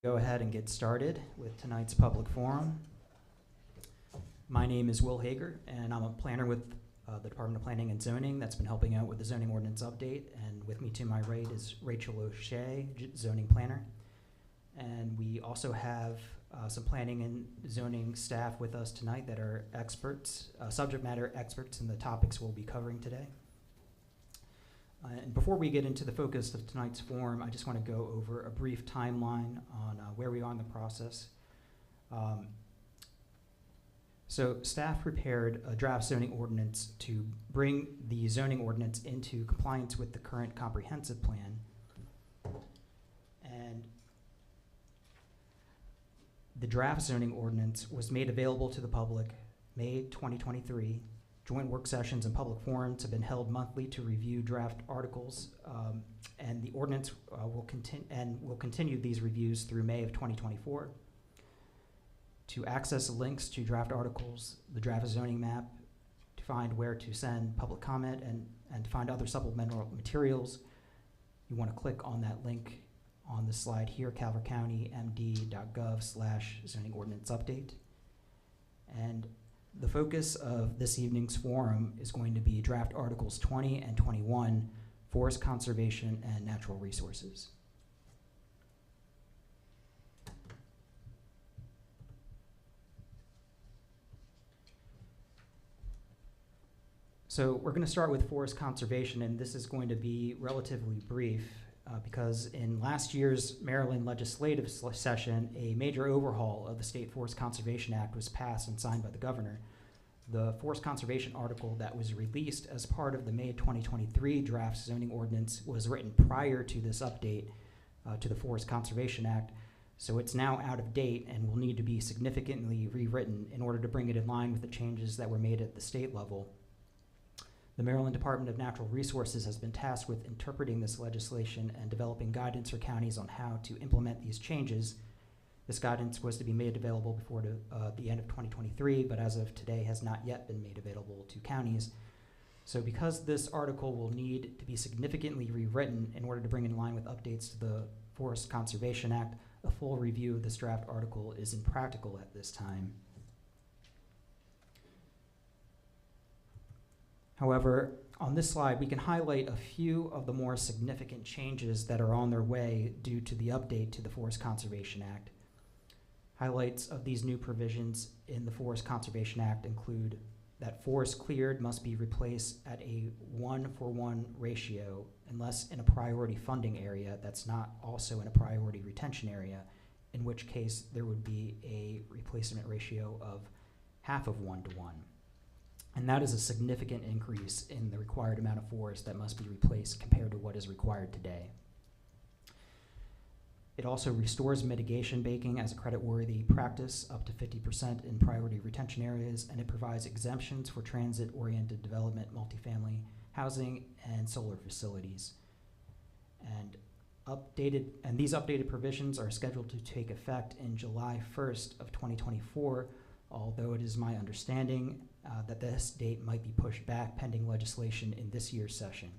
Go ahead and get started with tonight's public forum. My name is Will Hager, and I'm a planner with the Department of Planning and Zoning that's been helping out with the zoning ordinance update. And with me to my right is Rachel O'Shea, zoning planner. And we also have some planning and zoning staff with us tonight that are experts, subject matter experts in the topics we'll be covering today. And before we get into the focus of tonight's forum, I just want to go over a brief timeline on where we are in the process. So staff prepared a draft zoning ordinance to bring the zoning ordinance into compliance with the current comprehensive plan. And the draft zoning ordinance was made available to the public May 2023. Joint work sessions and public forums have been held monthly to review draft articles, and the ordinance will continue these reviews through May of 2024. To access links to draft articles, the draft zoning map, to find where to send public comment, and to find other supplemental materials, you want to click on that link on the slide here, calvertcountymd.gov/zoning ordinance update. And the focus of this evening's forum is going to be draft articles 20 and 21, forest conservation and natural resources. So we're going to start with forest conservation, and this is going to be relatively brief because in last year's Maryland legislative session, a major overhaul of the State Forest Conservation Act was passed and signed by the governor. The forest conservation article that was released as part of the May 2023 draft zoning ordinance was written prior to this update to the Forest Conservation Act, so it's now out of date and will need to be significantly rewritten in order to bring it in line with the changes that were made at the state level. The Maryland Department of Natural Resources has been tasked with interpreting this legislation and developing guidance for counties on how to implement these changes. This guidance was to be made available before the end of 2023, but as of today has not yet been made available to counties. So because this article will need to be significantly rewritten in order to bring in line with updates to the Forest Conservation Act, a full review of this draft article is impractical at this time. However, on this slide, we can highlight a few of the more significant changes that are on their way due to the update to the Forest Conservation Act. Highlights of these new provisions in the Forest Conservation Act include that forest cleared must be replaced at a 1-for-1 ratio unless in a priority funding area that's not also in a priority retention area, in which case there would be a replacement ratio of 1/2 of 1-to-1. And that is a significant increase in the required amount of forest that must be replaced compared to what is required today. It also restores mitigation banking as a credit-worthy practice up to 50% in priority retention areas, and it provides exemptions for transit-oriented development, multifamily housing, and solar facilities. And these updated provisions are scheduled to take effect in July 1st of 2024, although it is my understanding that this date might be pushed back pending legislation in this year's session.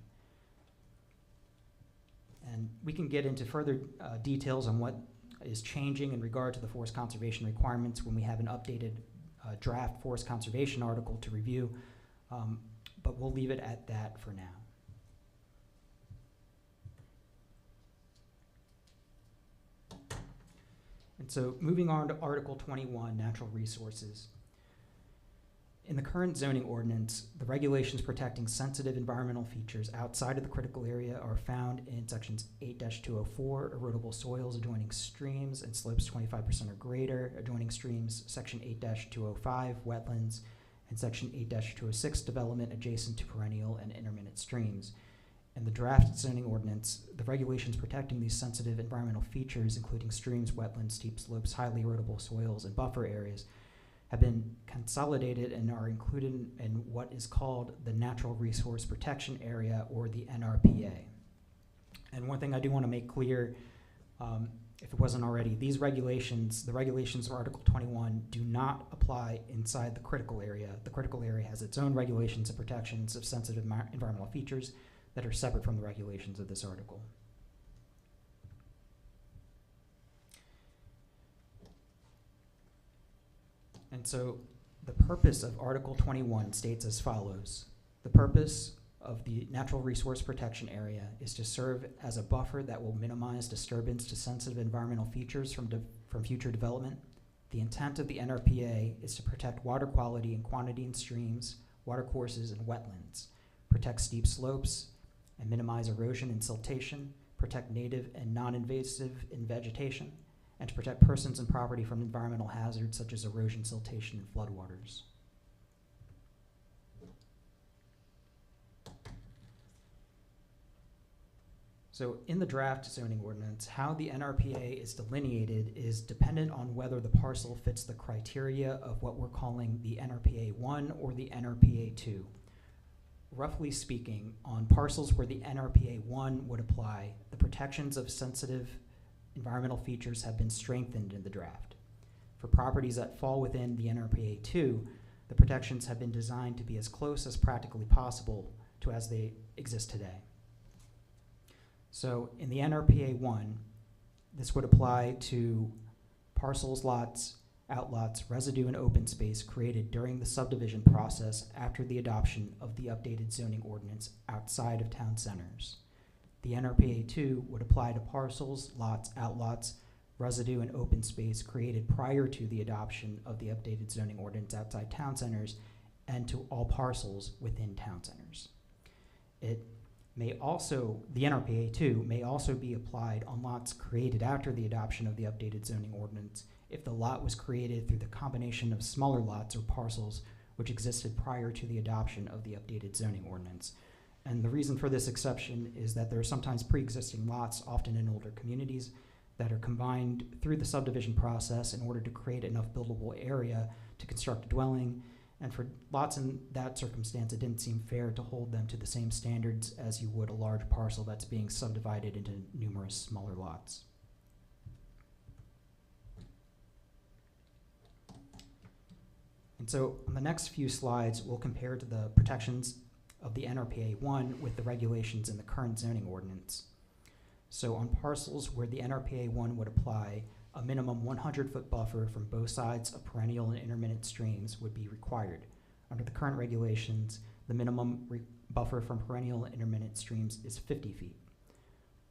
And we can get into further details on what is changing in regard to the forest conservation requirements when we have an updated draft forest conservation article to review, but we'll leave it at that for now. And so moving on to Article 21, Natural Resources. In the current zoning ordinance, the regulations protecting sensitive environmental features outside of the critical area are found in sections 8-204, erodible soils adjoining streams and slopes 25% or greater, adjoining streams, section 8-205, wetlands, and section 8-206, development adjacent to perennial and intermittent streams. In the draft zoning ordinance, the regulations protecting these sensitive environmental features, including streams, wetlands, steep slopes, highly erodible soils, and buffer areas, have been consolidated and are included in what is called the Natural Resource Protection Area, or the NRPA. And one thing I do want to make clear, if it wasn't already, these regulations, the regulations of Article 21, do not apply inside the critical area. The critical area has its own regulations and protections of sensitive environmental features that are separate from the regulations of this article. And so the purpose of Article 21 states as follows. The purpose of the Natural Resource Protection Area is to serve as a buffer that will minimize disturbance to sensitive environmental features from future development. The intent of the NRPA is to protect water quality and quantity in streams, watercourses, and wetlands, protect steep slopes, and minimize erosion and siltation, protect native and non-invasive in vegetation, and to protect persons and property from environmental hazards such as erosion, siltation, and floodwaters. So in the draft zoning ordinance, how the NRPA is delineated is dependent on whether the parcel fits the criteria of what we're calling the NRPA 1 or the NRPA 2. Roughly speaking, on parcels where the NRPA 1 would apply, the protections of sensitive environmental features have been strengthened in the draft. For properties that fall within the NRPA 2, the protections have been designed to be as close as practically possible to as they exist today. So in the NRPA 1, this would apply to parcels, lots, outlots, residue, and open space created during the subdivision process after the adoption of the updated zoning ordinance outside of town centers. The NRPA 2 would apply to parcels, lots, outlots, residue, and open space created prior to the adoption of the updated zoning ordinance outside town centers and to all parcels within town centers. The NRPA 2 may also be applied on lots created after the adoption of the updated zoning ordinance if the lot was created through the combination of smaller lots or parcels which existed prior to the adoption of the updated zoning ordinance. And the reason for this exception is that there are sometimes pre-existing lots, often in older communities, that are combined through the subdivision process in order to create enough buildable area to construct a dwelling. And for lots in that circumstance, it didn't seem fair to hold them to the same standards as you would a large parcel that's being subdivided into numerous smaller lots. And so on the next few slides, we'll compare to the protections of the NRPA 1 with the regulations in the current zoning ordinance. So on parcels where the NRPA 1 would apply, a minimum 100-foot buffer from both sides of perennial and intermittent streams would be required. Under the current regulations, the minimum buffer from perennial and intermittent streams is 50 feet.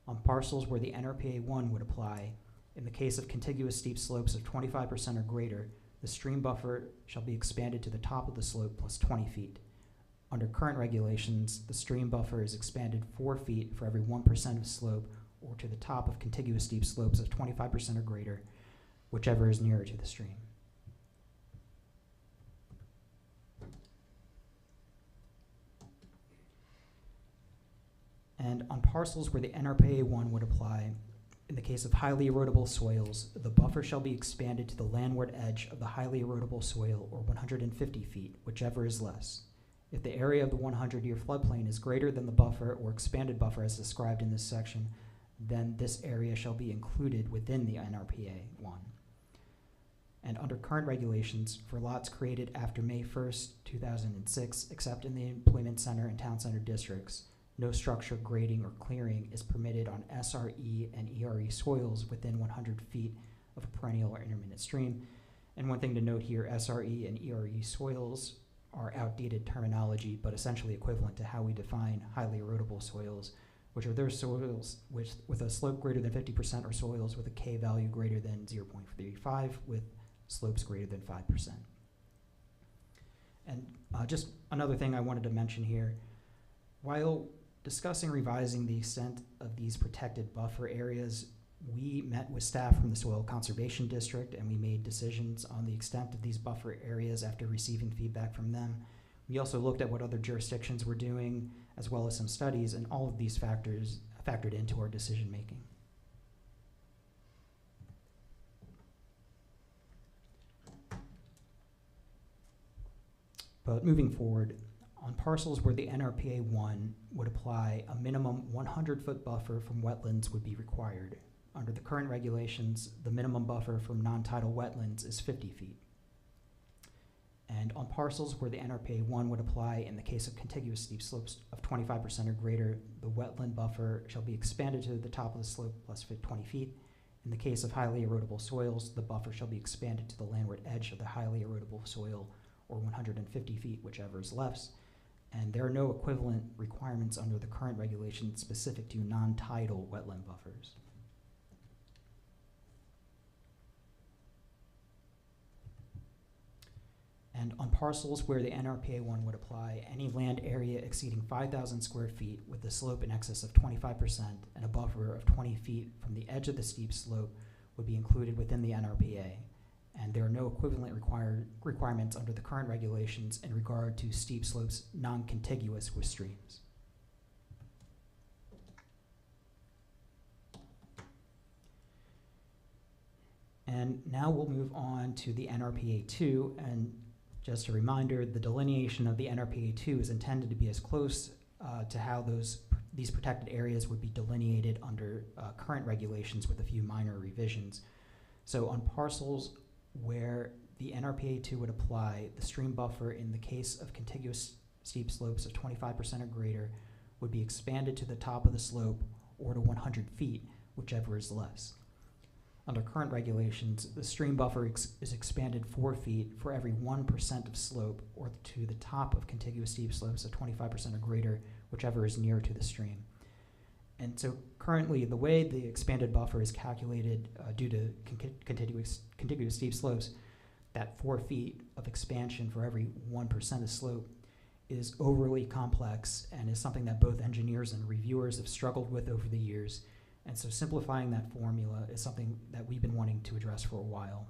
On parcels where the NRPA 1 would apply, in the case of contiguous steep slopes of 25% or greater, the stream buffer shall be expanded to the top of the slope plus 20 feet. Under current regulations, the stream buffer is expanded 4 feet for every 1% of slope or to the top of contiguous steep slopes of 25% or greater, whichever is nearer to the stream. And on parcels where the NRPA 1 would apply, in the case of highly erodible soils, the buffer shall be expanded to the landward edge of the highly erodible soil, or 150 feet, whichever is less. If the area of the 100-year floodplain is greater than the buffer or expanded buffer as described in this section, then this area shall be included within the NRPA 1. And under current regulations, for lots created after May 1st, 2006, except in the employment center and town center districts, no structure, grading, or clearing is permitted on SRE and ERE soils within 100 feet of a perennial or intermittent stream. And one thing to note here, SRE and ERE soils are outdated terminology, but essentially equivalent to how we define highly erodible soils, which are those soils with a slope greater than 50% or soils with a K value greater than 0.35 with slopes greater than 5%. And just another thing I wanted to mention here, while discussing revising the extent of these protected buffer areas, we met with staff from the Soil Conservation District and we made decisions on the extent of these buffer areas after receiving feedback from them. We also looked at what other jurisdictions were doing, as well as some studies, and all of these factors factored into our decision making. But moving forward, on parcels where the NRPA 1 would apply, a minimum 100-foot buffer from wetlands would be required. Under the current regulations, the minimum buffer from non-tidal wetlands is 50 feet. And on parcels where the NRPA 1 would apply, in the case of contiguous steep slopes of 25% or greater, the wetland buffer shall be expanded to the top of the slope plus 20 feet. In the case of highly erodible soils, the buffer shall be expanded to the landward edge of the highly erodible soil, or 150 feet, whichever is less. And there are no equivalent requirements under the current regulations specific to non-tidal wetland buffers. And on parcels where the NRPA 1 would apply, any land area exceeding 5,000 square feet with a slope in excess of 25% and a buffer of 20 feet from the edge of the steep slope would be included within the NRPA. And there are no equivalent requirements under the current regulations in regard to steep slopes non-contiguous with streams. And now we'll move on to the NRPA 2, and just a reminder, the delineation of the NRPA 2 is intended to be as close to how these protected areas would be delineated under current regulations with a few minor revisions. So on parcels where the NRPA 2 would apply, the stream buffer in the case of contiguous steep slopes of 25% or greater would be expanded to the top of the slope or to 100 feet, whichever is less. Under current regulations, the stream buffer is expanded 4 feet for every 1% of slope or to the top of contiguous steep slopes of 25% or greater, whichever is nearer to the stream. And so currently, the way the expanded buffer is calculated due to contiguous steep slopes, that 4 feet of expansion for every 1% of slope is overly complex and is something that both engineers and reviewers have struggled with over the years. And so simplifying that formula is something that we've been wanting to address for a while.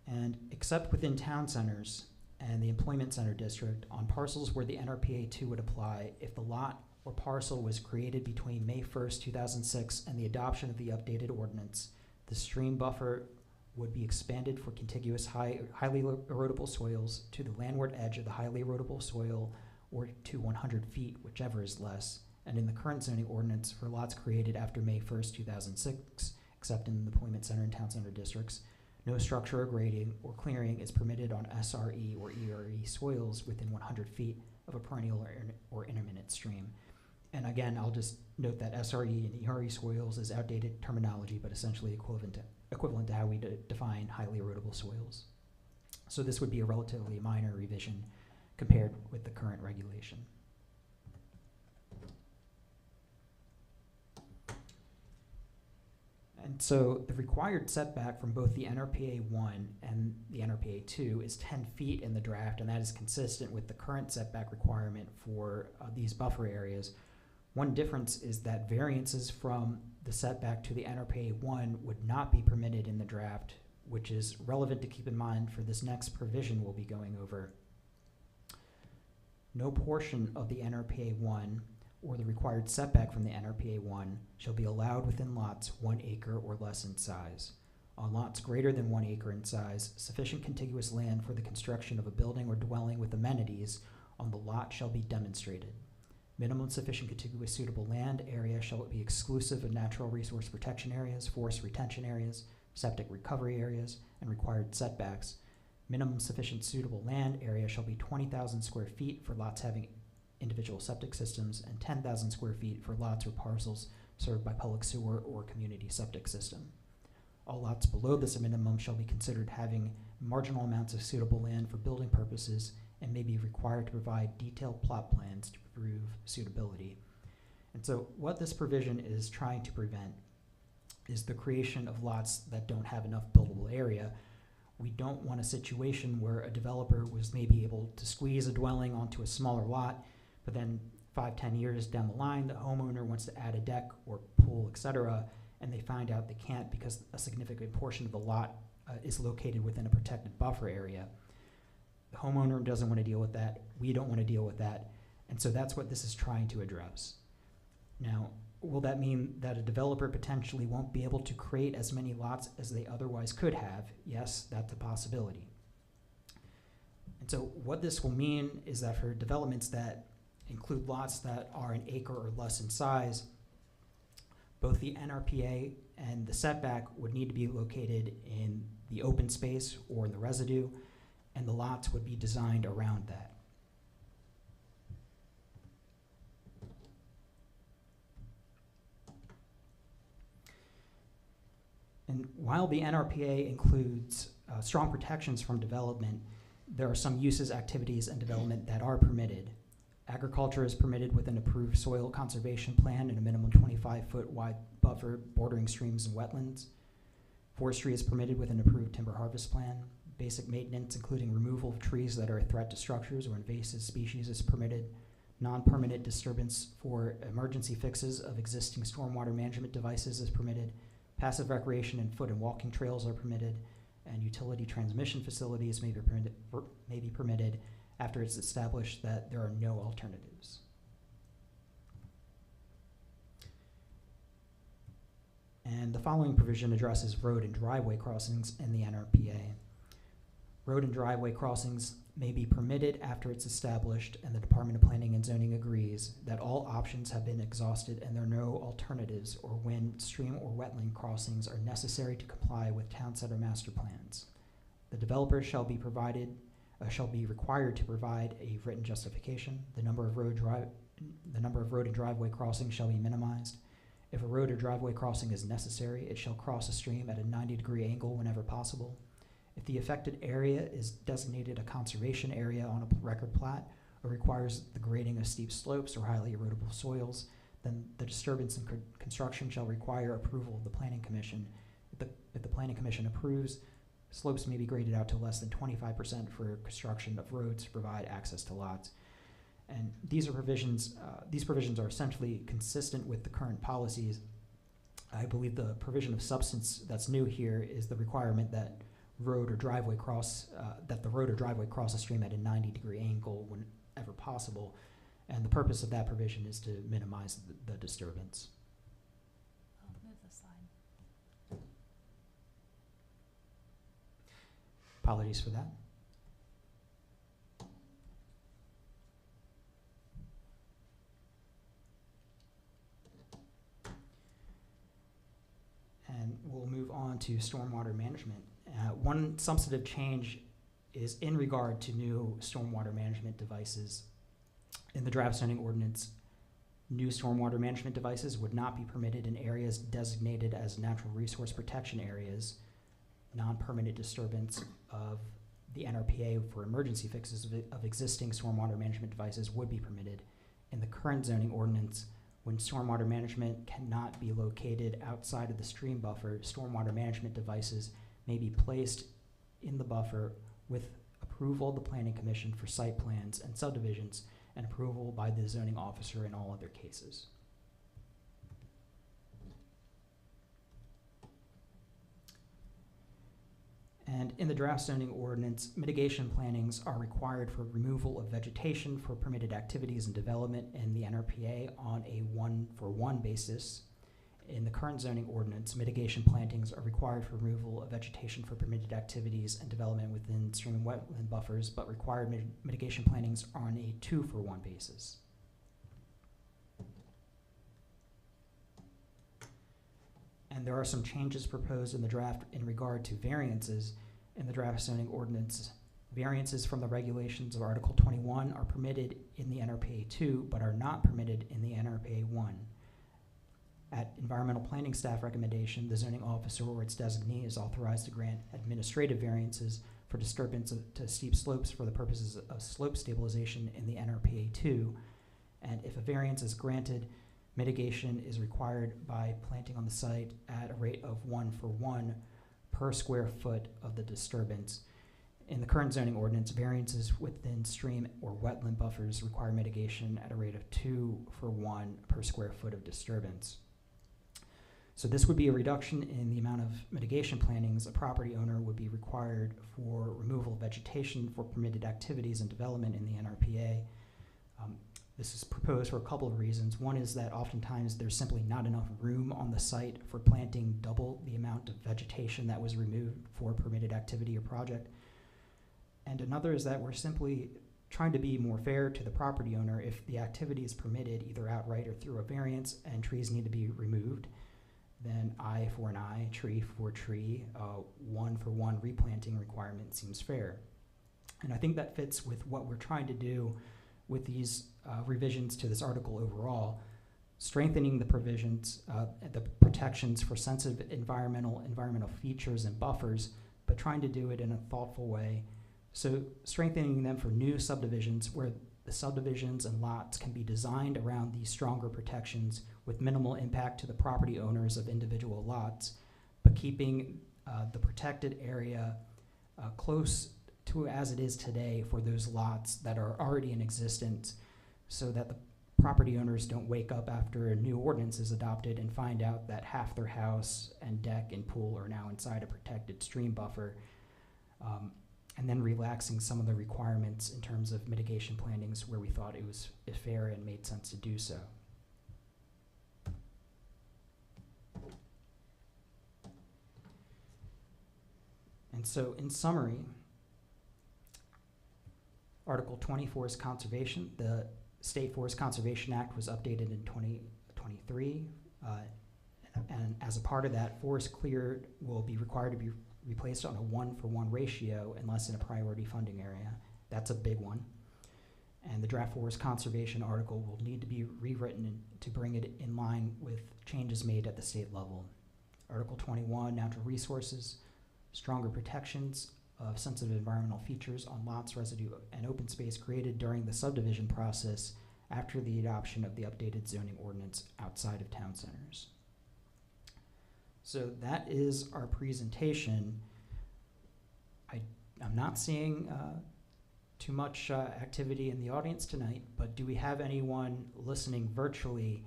And except within town centers and the employment center district, on parcels where the NRPA 2 would apply, if the lot or parcel was created between May 1st, 2006 and the adoption of the updated ordinance, the stream buffer would be expanded for contiguous highly erodible soils to the landward edge of the highly erodible soil or to 100 feet, whichever is less. And in the current zoning ordinance for lots created after May 1st, 2006, except in the employment center and town center districts, no structure or grading or clearing is permitted on SRE or ERE soils within 100 feet of a perennial or intermittent stream. And again, I'll just note that SRE and ERE soils is outdated terminology, but essentially equivalent to how we define highly erodible soils. So this would be a relatively minor revision compared with the current regulation. And so the required setback from both the NRPA 1 and the NRPA 2 is 10 feet in the draft, and that is consistent with the current setback requirement for these buffer areas. One difference is that variances from the setback to the NRPA 1 would not be permitted in the draft, which is relevant to keep in mind for this next provision we'll be going over. No portion of the NRPA 1 or the required setback from the NRPA 1 shall be allowed within lots 1 acre or less in size. On lots greater than 1 acre in size, sufficient contiguous land for the construction of a building or dwelling with amenities on the lot shall be demonstrated. Minimum sufficient contiguous suitable land area shall be exclusive of natural resource protection areas, forest retention areas, septic recovery areas, and required setbacks. Minimum sufficient suitable land area shall be 20,000 square feet for lots having individual septic systems and 10,000 square feet for lots or parcels served by public sewer or community septic system. All lots below this minimum shall be considered having marginal amounts of suitable land for building purposes and may be required to provide detailed plot plans to prove suitability. And so what this provision is trying to prevent is the creation of lots that don't have enough buildable area. We don't want a situation where a developer was maybe able to squeeze a dwelling onto a smaller lot, but then 5-10 years down the line, the homeowner wants to add a deck or pool, etc., and they find out they can't because a significant portion of the lot is located within a protected buffer area. The homeowner doesn't want to deal with that. We don't want to deal with that. And so that's what this is trying to address. Now, will that mean that a developer potentially won't be able to create as many lots as they otherwise could have? Yes, that's a possibility. And so what this will mean is that for developments that include lots that are an acre or less in size, both the NRPA and the setback would need to be located in the open space or in the residue, and the lots would be designed around that. And while the NRPA includes strong protections from development, there are some uses, activities, and development that are permitted. Agriculture is permitted with an approved soil conservation plan and a minimum 25-foot wide buffer bordering streams and wetlands. Forestry is permitted with an approved timber harvest plan. Basic maintenance, including removal of trees that are a threat to structures or invasive species, is permitted. Non-permanent disturbance for emergency fixes of existing stormwater management devices is permitted. Passive recreation and foot and walking trails are permitted, and utility transmission facilities may be permitted after it's established that there are no alternatives. And the following provision addresses road and driveway crossings in the NRPA. Road and driveway crossings may be permitted after it's established and the Department of Planning and Zoning agrees that all options have been exhausted and there are no alternatives, or when stream or wetland crossings are necessary to comply with town center master plans. The developer shall be required to provide a written justification. The number of road and driveway crossings shall be minimized. If a road or driveway crossing is necessary, it shall cross a stream at a 90-degree angle whenever possible. If the affected area is designated a conservation area on a record plat or requires the grading of steep slopes or highly erodible soils, then the disturbance and construction shall require approval of the Planning Commission. If the Planning Commission approves, slopes may be graded out to less than 25% for construction of roads to provide access to lots. And these provisions are essentially consistent with the current policies. I believe the provision of substance that's new here is the requirement that the road or driveway cross a stream at a 90-degree angle whenever possible. And the purpose of that provision is to minimize the disturbance. I'll move the slide. Apologies for that. And we'll move on to stormwater management. One substantive change is in regard to new stormwater management devices. In the draft zoning ordinance, new stormwater management devices would not be permitted in areas designated as natural resource protection areas. Non-permanent disturbance of the NRPA for emergency fixes of existing stormwater management devices would be permitted. In the current zoning ordinance, when stormwater management cannot be located outside of the stream buffer, stormwater management devices may be placed in the buffer with approval of the Planning Commission for site plans and subdivisions and approval by the zoning officer in all other cases. And in the draft zoning ordinance, mitigation plannings are required for removal of vegetation for permitted activities and development in the NRPA on a one-for-one basis. In the current zoning ordinance, mitigation plantings are required for removal of vegetation for permitted activities and development within stream and wetland buffers, but required mitigation plantings are on a two-for-one basis. And there are some changes proposed in the draft in regard to variances. In the draft zoning ordinance, variances from the regulations of Article 21 are permitted in the NRPA 2, but are not permitted in the NRPA 1. At environmental planning staff recommendation, the zoning officer or its designee is authorized to grant administrative variances for disturbance to steep slopes for the purposes of slope stabilization in the NRPA 2. And if a variance is granted, mitigation is required by planting on the site at a rate of 1-for-1 per square foot of the disturbance. In the current zoning ordinance, variances within stream or wetland buffers require mitigation at a rate of 2-for-1 per square foot of disturbance. So this would be a reduction in the amount of mitigation plantings a property owner would be required for removal of vegetation for permitted activities and development in the NRPA. This is proposed for a couple of reasons. One is that oftentimes there's simply not enough room on the site for planting double the amount of vegetation that was removed for a permitted activity or project. And another is that we're simply trying to be more fair to the property owner. If the activity is permitted either outright or through a variance and trees need to be removed, then eye for an eye, tree for tree, 1-for-1 replanting requirement seems fair. And I think that fits with what we're trying to do with these revisions to this article overall. strengthening the provisions, the protections for sensitive environmental features and buffers, but trying to do it in a thoughtful way. So strengthening them for new subdivisions where the subdivisions and lots can be designed around these stronger protections with minimal impact to the property owners of individual lots, but keeping the protected area close to as it is today for those lots that are already in existence, so that the property owners don't wake up after a new ordinance is adopted and find out that half their house and deck and pool are now inside a protected stream buffer, and then relaxing some of the requirements in terms of mitigation plannings where we thought it was fair and made sense to do so. And so in summary, Article 24 is conservation. The State Forest Conservation Act was updated in 2023, and as a part of that, forest cleared will be required to be replaced on a 1-for-1 ratio unless in a priority funding area. That's a big one. And the draft forest conservation article will need to be rewritten to bring it in line with changes made at the state level. Article 21, natural resources, stronger protections of sensitive environmental features on lots, residue, and open space created during the subdivision process after the adoption of the updated zoning ordinance outside of town centers. So that is our presentation. I'm not seeing too much activity in the audience tonight, but do we have anyone listening virtually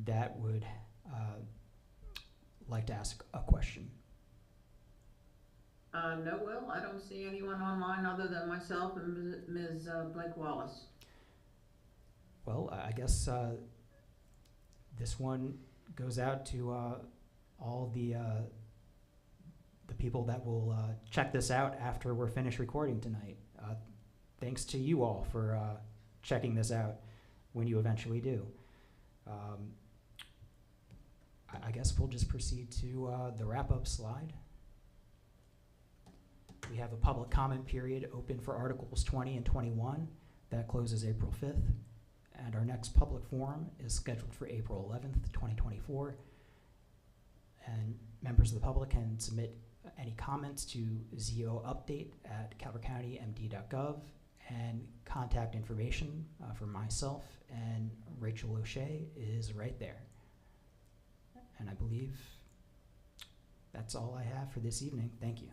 that would like to ask a question? No, Will, I don't see anyone online other than myself and Ms. Blake Wallace. Well, I guess this one goes out to all the people that will check this out after we're finished recording tonight. Thanks to you all for checking this out when you eventually do. I guess we'll just proceed to the wrap-up slide. We have a public comment period open for Articles 20 and 21. That closes April 5th. And our next public forum is scheduled for April 11th, 2024. And members of the public can submit any comments to zoupdate@calvertcountymd.gov, and contact information for myself and Rachel O'Shea is right there. And I believe that's all I have for this evening. Thank you.